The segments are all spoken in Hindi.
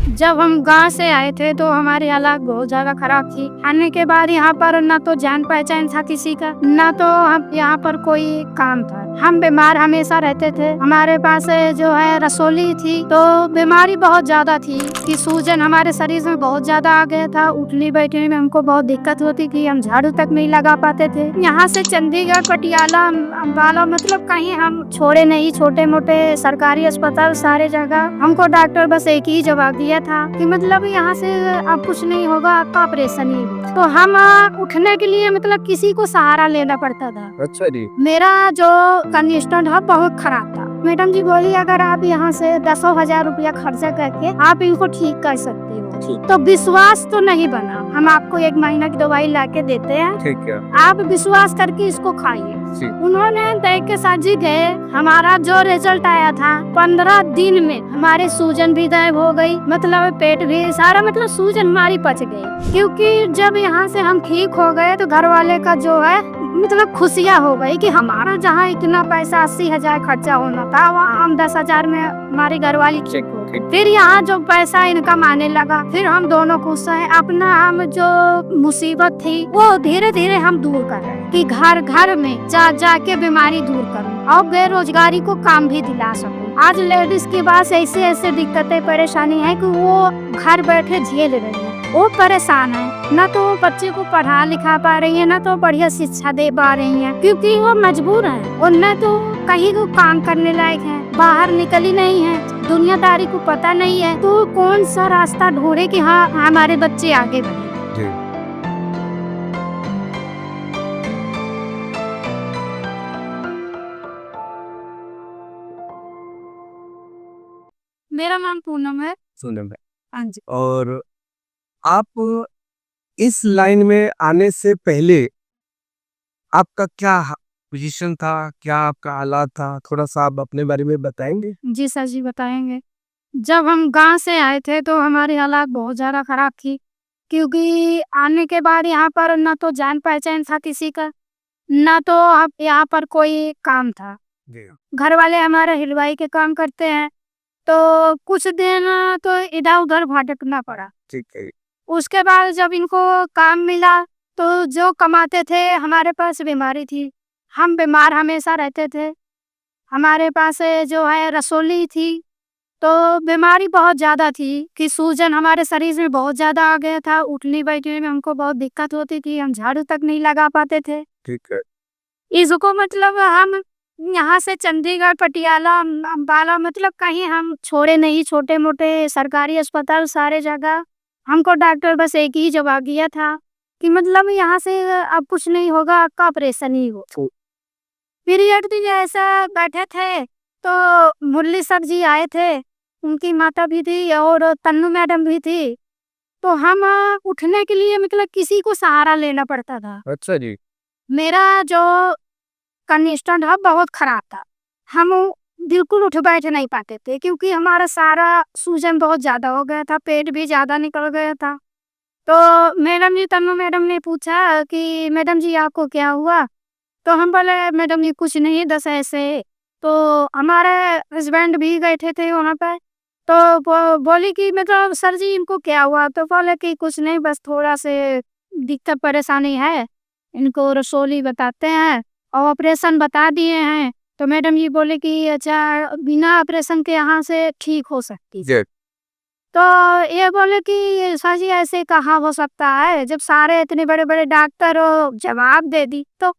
जब हम गांव से आए थे तो हमारी हालात बहुत ज्यादा खराब थी। आने के बाद यहाँ पर न तो जान पहचान था किसी का, न तो हम यहाँ पर कोई काम था। हम बीमार हमेशा रहते थे। हमारे पास जो है रसोली थी, तो बीमारी बहुत ज्यादा थी कि सूजन हमारे शरीर में बहुत ज्यादा आ गया था। उठने बैठने में हमको बहुत दिक्कत होती थी, हम झाड़ू तक नहीं लगा पाते थे। यहाँ से चंडीगढ़, पटियाला, अम्बाला मतलब कहीं हम छोड़े नहीं। छोटे मोटे सरकारी अस्पताल सारे जगह हमको डॉक्टर बस एक ही जवाब दिया था कि मतलब यहाँ से अब कुछ नहीं होगा, आपका ऑपरेशन ही होगा। तो हम उठने के लिए मतलब किसी को सहारा लेना पड़ता था। अच्छा जी। मेरा जो कंडीशन था बहुत खराब था। मैडम जी बोली अगर आप यहाँ से 10,000 रुपया खर्चा करके आप इनको ठीक कर सकते हो, तो विश्वास तो नहीं बना। हम आपको 1 महीना की दवाई ला के देते हैं, ठीक है। आप विश्वास करके इसको खाइए। जी। उन्होंने देख के साजी गए। हमारा जो रिजल्ट आया था 15 दिन में हमारे सूजन भी गायब हो गई, मतलब पेट भी सारा, मतलब सूजन हमारी पच गई। क्योंकि जब यहाँ से हम ठीक हो गए तो घर वाले का जो है मतलब खुशियाँ हो गई कि हमारा जहाँ इतना पैसा 80,000 खर्चा होना था, वहाँ हम 10,000 में हमारी घरवाली ठीक हो गई। फिर यहाँ जो पैसा इनकम आने लगा, फिर हम दोनों खुश हैं। अपना हम जो मुसीबत थी वो धीरे धीरे हम दूर कर रहे हैं कि घर घर में जा के बीमारी दूर करूँ और बेरोजगारी को काम भी दिला सकूँ। आज लेडीज के पास ऐसे ऐसे दिक्कतें परेशानी है कि वो घर बैठे झेल रही है। वो परेशान है, न तो बच्चे को पढ़ा लिखा पा रही है, न तो बढ़िया शिक्षा दे पा रही है, क्योंकि वो मजबूर है और न तो कहीं को काम करने लायक है, बाहर निकली नहीं है, दुनियादारी को पता नहीं है। तो कौन सा रास्ता ढूंढे कि हाँ हमारे बच्चे आगे बढ़े। मेरा नाम पूनम है। पूनम है। हाँ जी। और आप इस लाइन में आने से पहले आपका क्या पोजीशन था, क्या आपका हालात था, थोड़ा सा आप अपने बारे में बताएंगे? जी सर जी बताएंगे। जब हम गांव से आए थे तो हमारी हालात बहुत ज्यादा खराब थी, क्योंकि आने के बाद यहाँ पर न तो जान पहचान था किसी का, न तो अब यहाँ पर कोई काम था। घर वाले हमारे हलवाई के काम करते हैं, तो कुछ दिन तो इधर उधर भटकना पड़ा। ठीक है। उसके बाद जब इनको काम मिला तो जो कमाते थे, हमारे पास बीमारी थी, हम बीमार हमेशा रहते थे। हमारे पास जो है रसोली थी, तो बीमारी बहुत ज्यादा थी कि सूजन हमारे शरीर में बहुत ज्यादा आ गया था। उठने बैठने में हमको बहुत दिक्कत होती थी, हम झाड़ू तक नहीं लगा पाते थे। ठीक है। इसको मतलब हम यहाँ से चंडीगढ़, पटियाला, अम्बाला मतलब कहीं हम छोड़े नहीं। छोटे मोटे सरकारी अस्पताल सारे जगह हमको डॉक्टर बस एक ही जवाब दिया था कि मतलब यहाँ से अब कुछ नहीं होगा, आपका ऑपरेशन ही हो। फिर एक दिन ऐसा बैठे थे तो मुरली सर जी आए थे, उनकी माता भी थी और तन्नू मैडम भी थी। तो हम उठने के लिए मतलब किसी को सहारा लेना पड़ता था। अच्छा जी। मेरा जो कंडीशन था बहुत खराब था, हम बिल्कुल उठ बैठ नहीं पाते थे, क्योंकि हमारा सारा सूजन बहुत ज्यादा हो गया था, पेट भी ज्यादा निकल गया था। तो मैडम जी, तन्नू मैडम ने पूछा कि मैडम जी आपको क्या हुआ? तो हम बोले मैडम जी कुछ नहीं, दस ऐसे। तो हमारे हस्बैंड भी गए थे वहाँ पर। तो बोली कि मतलब सर जी इनको क्या हुआ? तो बोले कि कुछ नहीं, बस थोड़ा से दिक्कत परेशानी है, इनको रसोली बताते हैं और ऑपरेशन बता दिए हैं। तो मैडम जी बोले कि अच्छा बिना ऑपरेशन के यहाँ से ठीक हो सकती है। तो ये बोले कि सर जी ऐसे कहाँ हो सकता है, जब सारे इतने बड़े बड़े डॉक्टर जवाब दे दी तो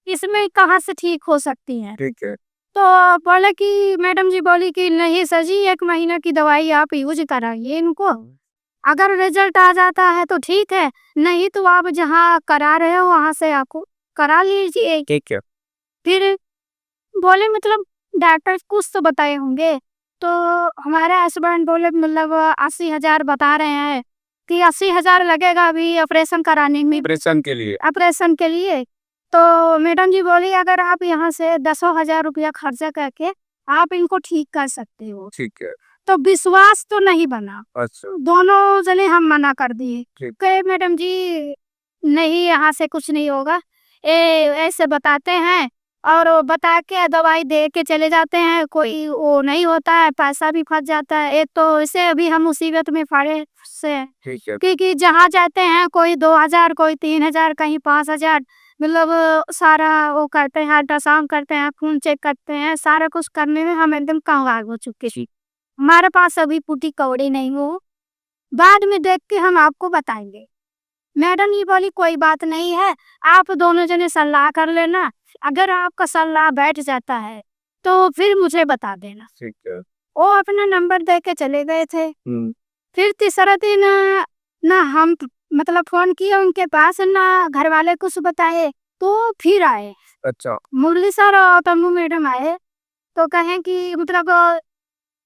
इसमें कहाँ से ठीक हो सकती है। ठीक है। तो बोले कि मैडम जी बोली कि नहीं सर जी 1 महीना की दवाई आप यूज कराइए इनको, अगर रिजल्ट आ जाता है तो ठीक है, नहीं तो आप जहाँ करा रहे हो वहां से आपको करा लीजिए। ठीक है। फिर बोले मतलब डॉक्टर कुछ तो बताए होंगे। तो हमारे हस्बैंड बोले मतलब 80,000 बता रहे हैं कि 80,000 लगेगा अभी ऑपरेशन कराने में, ऑपरेशन के लिए। ऑपरेशन के लिए। तो मैडम जी बोली अगर आप यहाँ से 10,000 रुपया खर्चा करके आप इनको ठीक कर सकते हो। ठीक है। तो विश्वास तो नहीं बना, अच्छा। दोनों जने हम मना कर दिए ठीक। कि मैडम जी नहीं, यहाँ से कुछ नहीं होगा, ए ऐसे बताते हैं और वो बता के दवाई दे के चले जाते हैं, कोई वो नहीं होता है, पैसा भी फंस जाता है। एक तो इससे अभी हम मुसीबत में पड़े से हैं। ठीक है। क्योंकि जहाँ जाते हैं कोई 2000 कोई 3000 कहीं 5000 मतलब सारा वो करते हैं, अल्ट्रासाउंड करते हैं, खून चेक करते हैं, सारा कुछ करने में हम एकदम कंगाल हो चुके हैं। हमारे पास अभी फूटी कौड़ी नहीं हो, बाद में देख के हम आपको बताएंगे। मैडम ये बोली कोई बात नहीं है, आप दोनों जने सलाह कर लेना, अगर आपका सलाह बैठ जाता है तो फिर मुझे बता देना। ठीक है। वो अपना नंबर दे के चले गए थे। हम्म। फिर तीसरा दिन ना हम मतलब फोन किए उनके पास, ना घर वाले कुछ बताए, तो फिर आए अच्छा। मुरली सर और तम्बू मैडम आए, तो कहें कि मतलब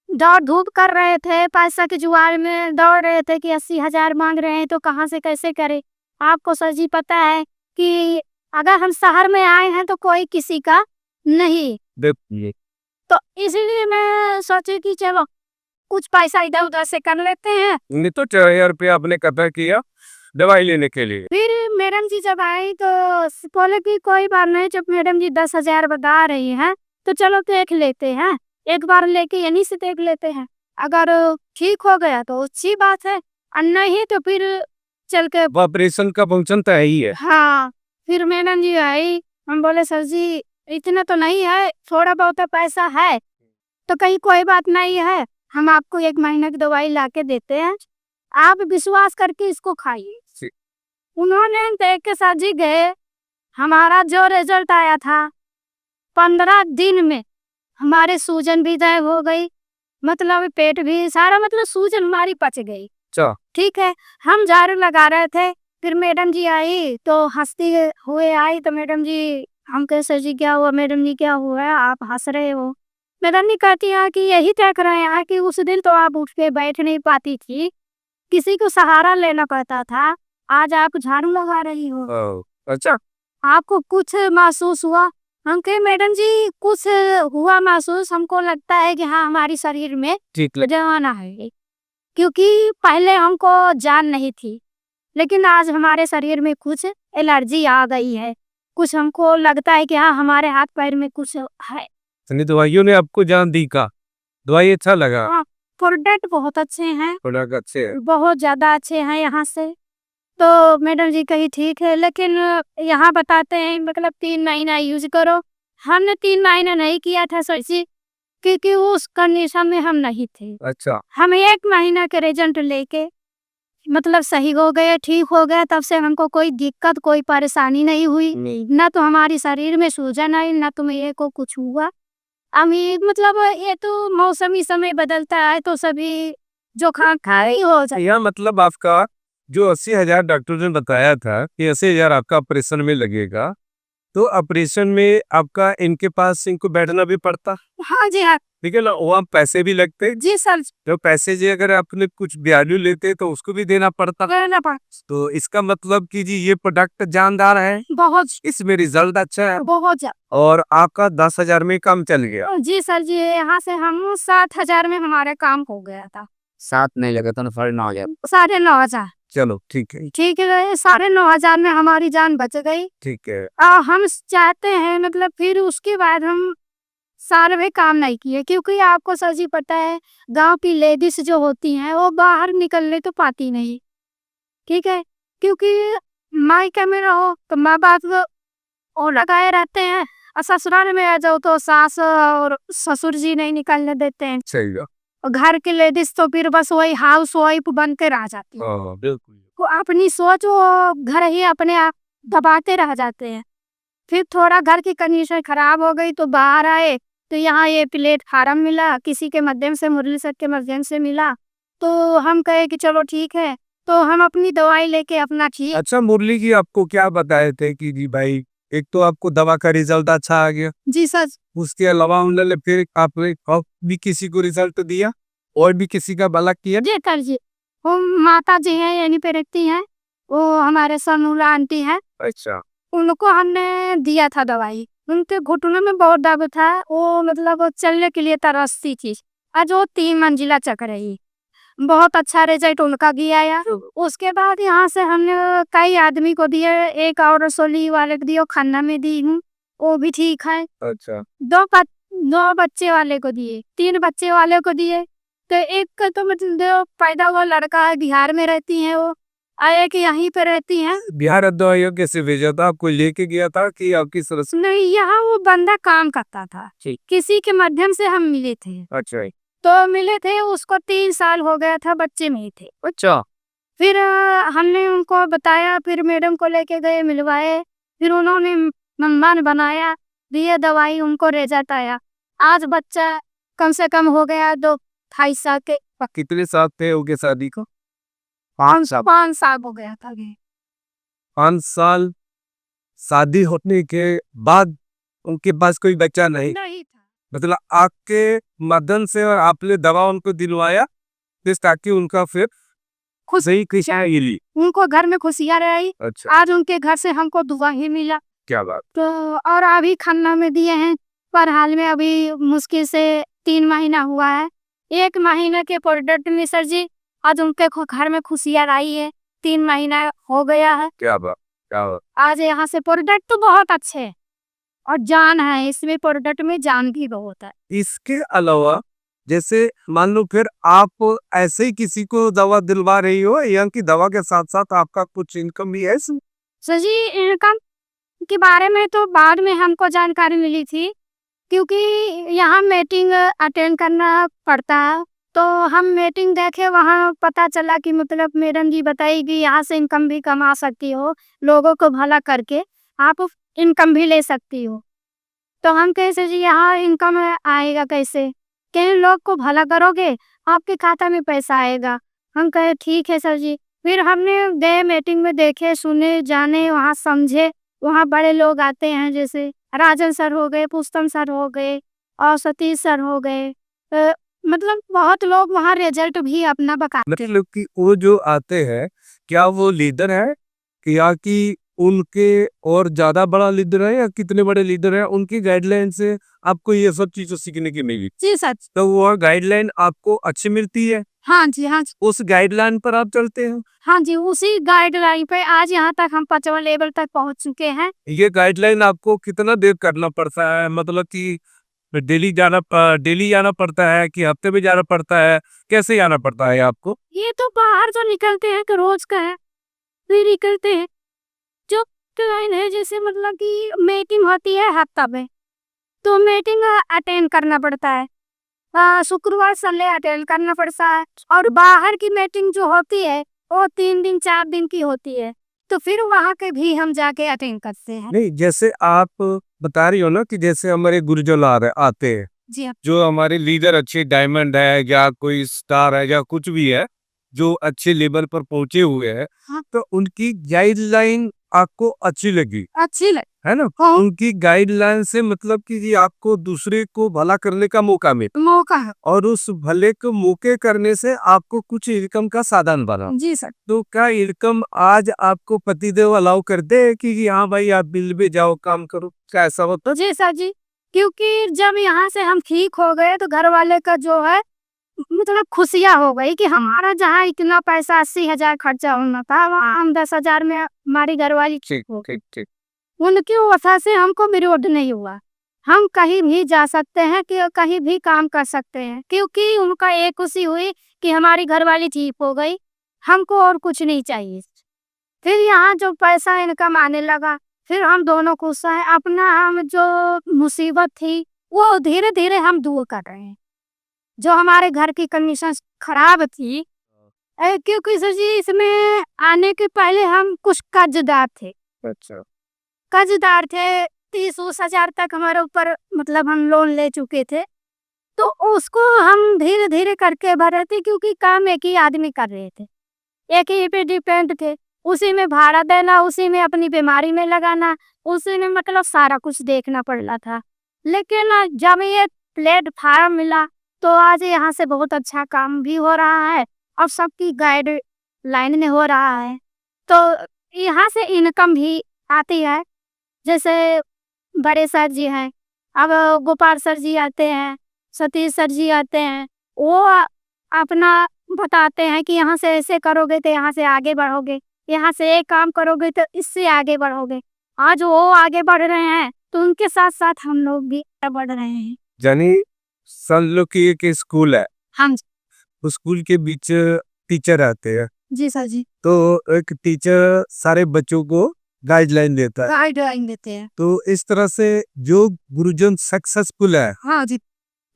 दौड़ धूप कर रहे थे, पैसा के जुआर में दौड़ रहे थे कि 80,000 मांग रहे हैं तो कहाँ से कैसे करें। आपको सर जी पता है कि अगर हम शहर में आए हैं तो कोई किसी का नहीं, देखिए, तो इसलिए मैं सोची कि चलो कुछ पैसा इधर उधर से कर लेते हैं। नहीं तो 4000 रुपया आपने कथा किया दवाई लेने के लिए। फिर मैडम जी जब आई तो बोले कि कोई बात नहीं, जब मैडम जी 10,000 बता रही हैं तो चलो देख लेते हैं, एक बार लेके यहीं से देख लेते हैं, अगर ठीक हो गया तो अच्छी बात है, और नहीं तो फिर चल के ऑपरेशन का फंक्शन तो है ही है। हाँ। फिर मैडम जी आई, हम बोले सर जी इतना तो नहीं है, थोड़ा बहुत पैसा है, तो कहीं कोई बात नहीं है, हम आपको 1 महीने की दवाई ला के देते हैं, आप विश्वास करके इसको खाइए। जी। उन्होंने देख के सर जी गए, हमारा जो रिजल्ट आया था 15 दिन में हमारे सूजन भी गायब हो गई, मतलब पेट भी सारा मतलब सूजन हमारी पच गई। अच्छा। ठीक है, हम झाड़ू लगा रहे थे, फिर मैडम जी आई तो हंसती हुए आई, तो मैडम जी हम कहे सर जी क्या हुआ, मैडम जी क्या हुआ है आप हंस रहे हो। मैडम जी कहती है कि यही देख रहे हैं कि उस दिन तो आप उठ के बैठ नहीं पाती थी, किसी को सहारा लेना पड़ता था, आज आप झाड़ू लगा रही हो, अच्छा। आपको कुछ महसूस हुआ। हम कहे मैडम जी कुछ हुआ महसूस, हमको लगता है कि हाँ हमारी शरीर में ठीक जवाना है, क्योंकि पहले हमको जान नहीं थी, लेकिन आज हमारे शरीर में कुछ एलर्जी आ गई है, कुछ हमको लगता है कि हाँ हमारे हाथ पैर में कुछ है। दवाइयों ने आपको जान दी का दवाई अच्छा लगा। हाँ, प्रोडक्ट बहुत अच्छे हैं, प्रोडक्ट अच्छे है। बहुत ज्यादा अच्छे हैं यहाँ से। तो मैडम जी कही ठीक है, लेकिन यहाँ बताते हैं मतलब 3 महीना यूज करो। हमने 3 महीना नहीं किया था सर जी, क्योंकि उस कंडीशन में हम नहीं थे। अच्छा। हम 1 महीना के रिजल्ट लेके मतलब सही हो गए, ठीक हो गए, तब से हमको कोई दिक्कत कोई परेशानी नहीं हुई, ना तो हमारे शरीर में सूजन आई, ना तो मेरे को कुछ हुआ। अमी मतलब ये तो मौसमी समय बदलता है तो सभी जो खाई हो जाए। यह मतलब आपका जो 80,000 डॉक्टर ने बताया था कि 80,000 आपका ऑपरेशन में लगेगा, तो ऑपरेशन में आपका इनके पास इनको बैठना भी पड़ता, हाँ जी हाँ ठीक है ना, वहाँ पैसे भी लगते। जी सर, तो पैसे जी अगर आपने कुछ वैल्यू लेते तो उसको भी देना पड़ता। करना पड़ तो इसका मतलब कि जी ये प्रोडक्ट जानदार है, बहुत इसमें रिजल्ट अच्छा है बहुत ज्यादा। और आपका 10,000 में काम चल गया। जी सर जी, यहाँ से हम 7,000 में हमारा काम हो गया था। 7 नहीं लगा था ना, 9,500। 9,500। चलो ठीक है। ठीक है, 9,500 में हमारी जान बच गई। ठीक है। हम चाहते हैं मतलब फिर उसके बाद हम साल में काम नहीं किए, क्योंकि आपको सर जी पता है गांव की लेडीज जो होती हैं वो बाहर निकलने तो पाती नहीं, ठीक है, क्योंकि मायके में रहो तो माँ बाप और लगाए रहते हैं, और ससुराल में आ जाओ तो सास और ससुर जी नहीं निकलने देते हैं, सही है। और घर की लेडीज तो फिर बस वही हाउस वाइफ बन के रह जाती है, हाँ बिल्कुल। वो अपनी सोच वो घर ही अपने आप दबाते रह जाते हैं। फिर थोड़ा घर की कंडीशन खराब हो गई तो बाहर आए, तो यहाँ ये प्लेटफार्म मिला, किसी के माध्यम से मुरली सर के माध्यम से मिला, तो हम कहे कि चलो ठीक है, तो हम अपनी दवाई लेके अपना ठीक। अच्छा, मुरली जी आपको क्या बताए थे कि जी भाई एक तो आपको दवा का रिजल्ट अच्छा आ गया, जी सर, उसके अलावा उन्होंने फिर आपने और भी किसी को रिजल्ट दिया और भी किसी का भला किया? जी सर जी, वो माता जी हैं यानी पे रखती हैं, वो हमारे सनूला आंटी हैं, अच्छा। उनको हमने दिया था दवाई, उनके घुटनों में बहुत दर्द था, वो मतलब वो चलने के लिए तरसती थी, आज वो 3 मंजिला चक रही, बहुत अच्छा रिजल्ट उनका भी आया। उसके बाद यहाँ से हमने कई आदमी को दिए, एक और रसोली वाले को दिए, खन्ना में दी हूँ, वो भी ठीक है। अच्छा। 2 बच्चे वाले को दिए, 3 बच्चे वाले को दिए। तो एक का तो मतलब जो पैदा हुआ लड़का है, बिहार में रहती है वो, और एक यहीं पे रहती है। बिहार दवाइयों कैसे भेजा था? आपको लेके गया था कि आपकी सरस? नहीं, यहाँ वो बंदा काम करता था, ठीक। किसी के माध्यम से हम मिले थे। अच्छा। तो मिले थे, उसको 3 साल हो गया था, बच्चे नहीं थे। अच्छा। फिर हमने उनको बताया, फिर मैडम को लेके गए, मिलवाए, फिर उन्होंने मन बनाया, दिए दवाई, उनको रिजल्ट आया। आज बच्चा कम से कम हो गया 2-2.5 साल के। कितने साल थे उनके शादी को? 5 साल। 5 साल हो गया था ये। 5 साल शादी होने के बाद उनके पास कोई बच्चा नहीं, नहीं था। मतलब आपके मदन से और आपने दवा उनको दिलवाया जिस ताकि उनका फिर खुश सही खुशियाँ मिली। उनको घर में खुशियाँ रही। अच्छा, आज उनके घर से हमको दुआ ही मिला। क्या बात। तो और अभी खन्ना में दिए हैं, पर हाल में अभी मुश्किल से 3 महीना हुआ है। 1 महीने के प्रोडक्ट में सर जी आज उनके घर में खुशियाँ आई है। 3 महीना हो गया है। क्या बात, क्या बात। आज यहाँ से प्रोडक्ट तो बहुत अच्छे हैं और जान है इसमें, प्रोडक्ट में जान भी बहुत है। इसके अलावा जैसे मान लो फिर आप ऐसे ही किसी को दवा दिलवा रही हो या कि दवा के साथ साथ आपका कुछ इनकम भी है इसमें? सर जी इनकम के बारे में तो बाद में हमको जानकारी मिली थी, क्योंकि यहाँ मीटिंग अटेंड करना पड़ता है। तो हम मीटिंग देखे, वहाँ पता चला कि मतलब मैडम जी बताई कि यहाँ से इनकम भी कमा सकती हो, लोगों को भला करके आप इनकम भी ले सकती हो। तो हम कैसे जी यहाँ इनकम आएगा कैसे? किन लोग को भला करोगे आपके खाता में पैसा आएगा। हम कहे ठीक है सर जी। फिर हमने गए मीटिंग में, देखे सुने जाने, वहाँ समझे। वहाँ बड़े लोग आते हैं, जैसे राजन सर हो गए, पुष्टम सर हो गए और सतीश सर हो गए। मतलब बहुत लोग वहाँ रिजल्ट भी अपना बताते हैं। मतलब कि वो जो आते हैं क्या वो लीडर है कि या कि उनके और ज्यादा बड़ा लीडर है या कितने बड़े लीडर है उनकी गाइडलाइन से आपको ये सब चीजें सीखने की मिली? जी सच। तो वो गाइडलाइन आपको अच्छी मिलती है, हाँ जी, हाँ जी। उस गाइडलाइन पर आप चलते हैं? हाँ जी, उसी गाइडलाइन पे आज यहाँ तक हम 5वां लेवल तक पहुँच चुके हैं। ये गाइडलाइन आपको कितना देर करना पड़ता है, मतलब कि डेली जाना पड़ता है कि हफ्ते में जाना पड़ता है, कैसे जाना पड़ता है आपको? ये तो बाहर जो निकलते हैं कि रोज का है, फिर निकलते हैं जो क्लाइन है, जैसे मतलब कि मीटिंग होती है हफ्ता में, तो मीटिंग अटेंड करना पड़ता है। शुक्रवार संडे अटेंड करना पड़ता है। और बाहर की मीटिंग जो होती है वो 3 दिन 4 दिन की होती है, तो फिर वहाँ के भी हम जाके अटेंड करते हैं। नहीं, जैसे आप बता रही हो ना कि जैसे हमारे गुरुजन आते हैं, जी हाँ। जो हमारे लीडर अच्छे डायमंड है या कोई स्टार है या कुछ भी है जो अच्छे लेवल पर पहुंचे हुए हैं, हाँ। तो उनकी गाइडलाइन आपको अच्छी लगी अच्छी लग है ना? हाँ। उनकी गाइडलाइन से मतलब कि ये आपको दूसरे को भला करने का मौका मिला मौका है। और उस भले को मौके करने से आपको कुछ इनकम का साधन बना। जी सर। तो क्या इनकम आज आपको पतिदेव अलाउ करते हैं कि हाँ भाई आप बिल पे जाओ काम करो, क्या ऐसा होता है? जी सर जी, क्योंकि जब यहाँ से हम ठीक हो गए तो घर वाले का जो है मतलब खुशियाँ हो गई कि हमारा जहाँ इतना पैसा 80,000 खर्चा होना था, वहाँ हम 10,000 में हमारी घरवाली ठीक हो गई। ठीक। उनकी वजह से हमको विरोध नहीं हुआ। हम कहीं भी जा सकते हैं, कि कहीं भी काम कर सकते हैं, क्योंकि उनका एक खुशी हुई कि हमारी घरवाली ठीक हो गई, हमको और कुछ नहीं चाहिए। फिर यहाँ जो पैसा इनकम आने लगा, फिर हम दोनों खुश हैं। अपना हम जो मुसीबत थी वो धीरे धीरे हम दूर कर रहे हैं। जो हमारे घर की कंडीशन खराब थी, क्योंकि सर जी इसमें आने के पहले हम कुछ कर्जदार थे। अच्छा। कर्जदार थे, 30-30 हजार तक हमारे ऊपर मतलब हम लोन ले चुके थे। तो उसको हम धीरे धीरे करके भरे थे, क्योंकि काम एक ही आदमी कर रहे थे, एक ही पे डिपेंड थे। उसी में भाड़ा देना, उसी में अपनी बीमारी में लगाना, उसी में मतलब सारा कुछ देखना पड़ रहा था। लेकिन जब ये प्लेटफार्म मिला तो आज यहाँ से बहुत अच्छा काम भी हो रहा है और सबकी गाइड लाइन में हो रहा है। तो यहाँ से इनकम भी आती है। जैसे बड़े सर जी हैं, अब गोपाल सर जी आते हैं, सतीश सर जी आते हैं, वो अपना बताते हैं कि यहाँ से ऐसे करोगे तो यहाँ से आगे बढ़ोगे, यहाँ से एक काम करोगे तो इससे आगे बढ़ोगे। आज वो आगे बढ़ रहे हैं तो उनके साथ साथ हम लोग भी बढ़ रहे हैं। यानी सन लो कि एक स्कूल है, हाँ जी। उस स्कूल के बीच टीचर आते हैं, जी सर जी। तो एक टीचर सारे बच्चों को गाइडलाइन देता है। गाइडलाइन देते हैं। तो इस तरह से जो गुरुजन सक्सेसफुल है, हाँ जी।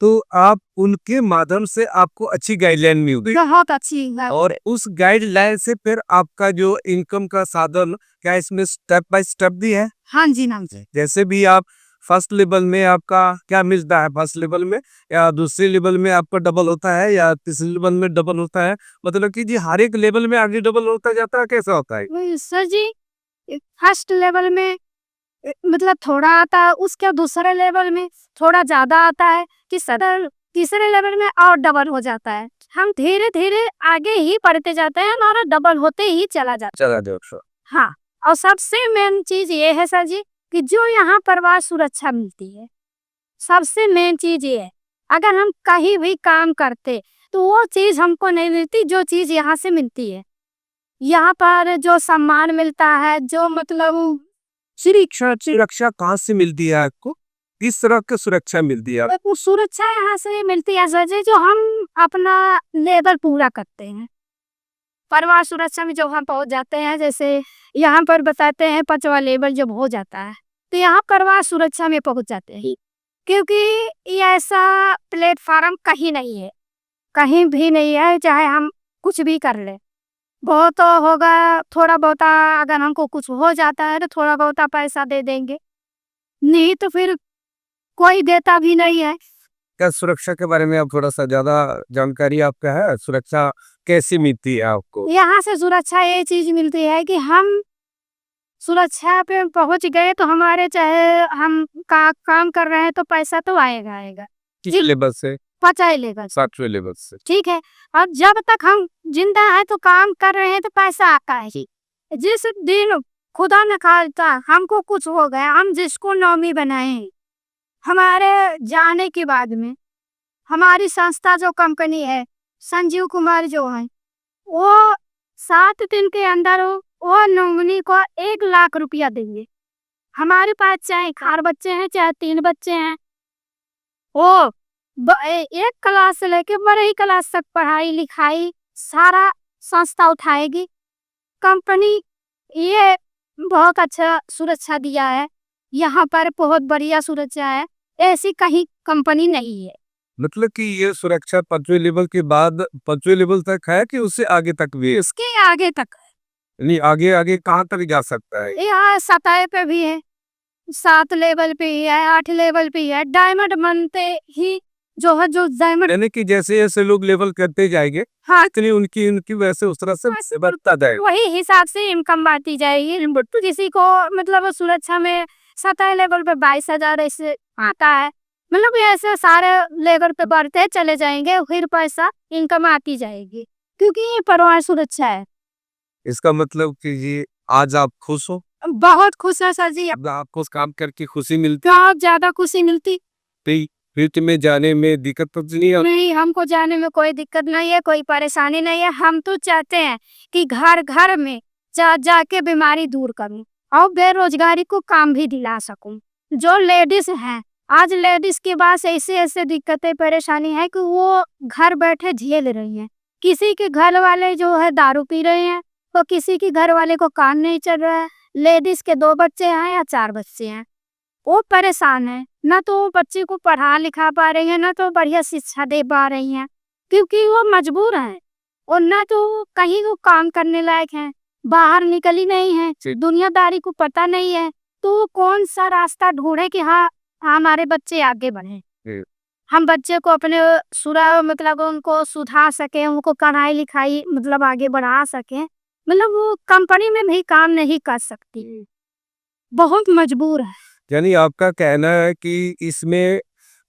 तो आप उनके माध्यम से आपको अच्छी गाइडलाइन मिलती है बहुत अच्छी है। और उस गाइडलाइन से फिर आपका जो इनकम का साधन क्या इसमें स्टेप बाय स्टेप भी है। हाँ जी नाम जी। जैसे भी आप फर्स्ट लेवल में आपका क्या मिलता है, फर्स्ट लेवल में या दूसरे लेवल में आपका डबल होता है या तीसरे लेवल में डबल होता है, मतलब कि जी हर एक लेवल में आगे डबल होता जाता है, कैसा होता है? वही सर जी, फर्स्ट लेवल में मतलब थोड़ा आता है, उसके दूसरे लेवल में थोड़ा ज्यादा आता है, तीसरे लेवल में और डबल हो जाता है। हम धीरे धीरे आगे ही बढ़ते जाते हैं, हमारा डबल होते ही चला जाता चला दो सर। है। हाँ, और सबसे मेन चीज ये है सर जी कि जो यहाँ परिवार सुरक्षा मिलती है, सबसे मेन चीज ये है। अगर हम कहीं भी काम करते तो वो चीज हमको नहीं मिलती जो चीज यहाँ से मिलती है। यहाँ पर जो सम्मान मिलता है, जो मतलब सुरक्षा कहाँ से मिलती है आपको? किस तरह की सुरक्षा मिलती है? वो सुरक्षा यहाँ से मिलती है सर जी, जो हम अपना लेवल पूरा करते हैं। परिवार सुरक्षा में जब हम पहुंच जाते हैं, जैसे यहाँ पर बताते हैं 5वां लेवल जब हो जाता है तो यहाँ परिवार सुरक्षा में पहुंच जाते हैं, क्योंकि ये ऐसा प्लेटफॉर्म कहीं नहीं है, कहीं भी नहीं है। चाहे हम कुछ भी कर ले, बहुत होगा थोड़ा बहुत, अगर हमको कुछ हो जाता है तो थोड़ा बहुत पैसा दे देंगे, नहीं तो फिर कोई देता भी नहीं है। क्या सुरक्षा के बारे में आप थोड़ा सा ज्यादा जानकारी आपका है? सुरक्षा कैसी मिलती है आपको? यहाँ से सुरक्षा ये चीज मिलती है कि हम सुरक्षा पे पहुंच गए तो हमारे, चाहे हम काम कर रहे हैं तो पैसा तो आएगा किस जी। लेवल से? पचा ही लेगा, 7वें लेवल से। ठीक है। और जब तक हम जिंदा है तो काम कर रहे हैं तो पैसा आता है जी। जिस दिन खुदा न खास्ता हमको कुछ हो गया, हम जिसको नौमी बनाए, हमारे जाने के बाद में हमारी संस्था जो कंपनी है संजीव कुमार जो है, वो 7 दिन के अंदर वो नॉमिनी को 1 लाख रुपया देंगे। हमारे पास चाहे 4 बच्चे हैं चाहे 3 बच्चे हैं, वो एक क्लास से लेके बड़े ही क्लास तक पढ़ाई लिखाई सारा संस्था उठाएगी। कंपनी ये बहुत अच्छा सुरक्षा दिया है, यहाँ पर बहुत बढ़िया सुरक्षा है, ऐसी कहीं कंपनी नहीं है। मतलब कि ये सुरक्षा 5वें लेवल के बाद 5वें लेवल तक है कि उससे आगे तक भी है? इसके आगे तक नहीं, आगे आगे कहाँ तक जा सकता है? यहाँ 7 पे भी है, 7 लेवल पे ही है, 8 लेवल पे ही है। डायमंड बनते ही जो है, जो डायमंड यानी कि जैसे जैसे लोग लेवल करते जाएंगे, हाँ इतनी उनकी उनकी वैसे उस तरह से बढ़ता जाएगा। वही हिसाब से इनकम बांटी जाएगी। तो किसी को मतलब सुरक्षा में 7 लेवल पे 22,000 ऐसे आता है, मतलब ये ऐसे सारे लेवल पे बढ़ते चले जाएंगे, फिर पैसा इनकम आती जाएगी, क्योंकि ये परिवार सुरक्षा है। इसका मतलब कि ये आज आप खुश हो? बहुत खुश है सर जी, अब आपको काम करके खुशी मिलती बहुत ज्यादा खुशी मिलती। है? फिर में जाने में दिक्कत तो नहीं है? नहीं, हमको जाने में कोई दिक्कत नहीं है, कोई परेशानी नहीं है। हम तो चाहते हैं कि घर घर में जाके बीमारी दूर करूं और बेरोजगारी को काम भी दिला सकूं। जो लेडीज हैं, आज लेडीज के पास ऐसे ऐसे दिक्कतें परेशानी है कि वो घर बैठे झेल रही हैं। किसी के घर वाले जो है दारू पी रहे हैं, तो किसी के घर वाले को काम नहीं चल रहा है। लेडीज के 2 बच्चे हैं या 4 बच्चे हैं, वो परेशान है, ना तो वो बच्चे को पढ़ा लिखा पा रही है, ना तो बढ़िया शिक्षा दे पा रही हैं, क्योंकि वो मजबूर हैं, और ना तो कहीं वो काम करने लायक हैं, बाहर निकली नहीं है, दुनियादारी को पता नहीं है, तो वो कौन सा रास्ता ढूंढे कि हाँ हमारे बच्चे आगे बढ़े, हम बच्चे को अपने मतलब उनको सुधार सके, उनको पढ़ाई लिखाई मतलब आगे बढ़ा सके। मतलब वो कंपनी में भी काम नहीं कर सकती, बहुत मजबूर है। यानी आपका कहना है कि इसमें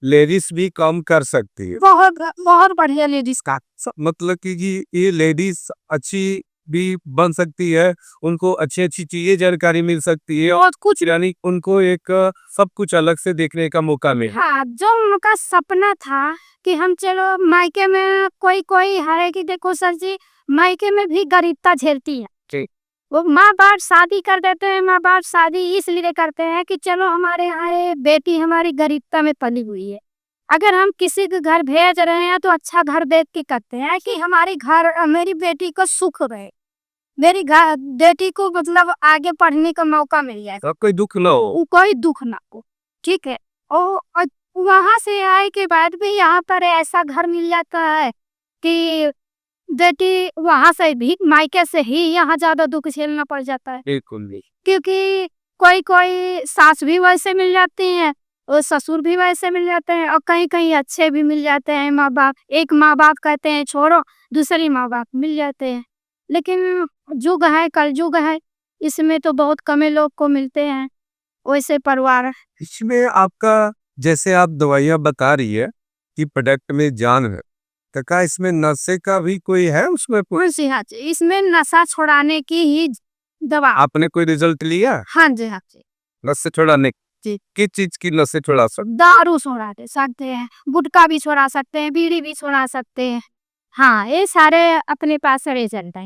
लेडीज भी काम कर सकती है? बहुत बहुत बढ़िया लेडीज का मतलब कि ये लेडीज अच्छी भी बन सकती है, उनको अच्छी अच्छी चीजें जानकारी मिल सकती है, बहुत कुछ। यानी उनको एक सब कुछ अलग से देखने का मौका मिले। हाँ, जो उनका सपना था कि हम चलो मायके में कोई कोई है कि देखो सर जी, मायके में भी गरीबता झेलती है, वो माँ बाप शादी कर देते हैं। माँ बाप शादी इसलिए करते हैं कि चलो हमारे यहाँ ये बेटी हमारी गरीबता में पली हुई है। अगर हम किसी के घर भेज रहे हैं तो अच्छा घर देख के करते हैं कि हमारी घर मेरी बेटी को सुख रहे, मेरी बेटी को मतलब आगे पढ़ने का मौका मिल जाए, तो कोई दुख ना हो। कोई दुख ना हो। ठीक है। और वहां से आए के बाद भी यहाँ पर ऐसा घर मिल जाता है कि बेटी वहां से भी मायके से ही यहाँ ज्यादा दुख झेलना पड़ जाता है, बिल्कुल नहीं। क्योंकि कोई कोई सास भी वैसे मिल जाती हैं और ससुर भी वैसे मिल जाते हैं और कहीं कहीं अच्छे भी मिल जाते हैं माँ बाप। एक माँ बाप कहते हैं छोड़ो, दूसरी माँ बाप मिल जाते हैं। लेकिन युग है, कलयुग है, इसमें तो बहुत कम लोग को मिलते हैं वैसे परिवार। इसमें आपका जैसे आप दवाइयाँ बता रही है कि प्रोडक्ट में जान है, तो क्या इसमें नशे का भी कोई है उसमें? कौन सी? हाँ जी, इसमें नशा छुड़ाने की ही दवा। आपने कोई रिजल्ट लिया हाँ जी, हाँ जी। नशे छुड़ाने? जी। किस चीज की नशे छुड़ा सकते? दारू छुड़ा दे सकते हैं, गुटखा भी छुड़ा सकते हैं, बीड़ी भी छुड़ा सकते हैं। हाँ, ये सारे अपने पास रिजल्ट है।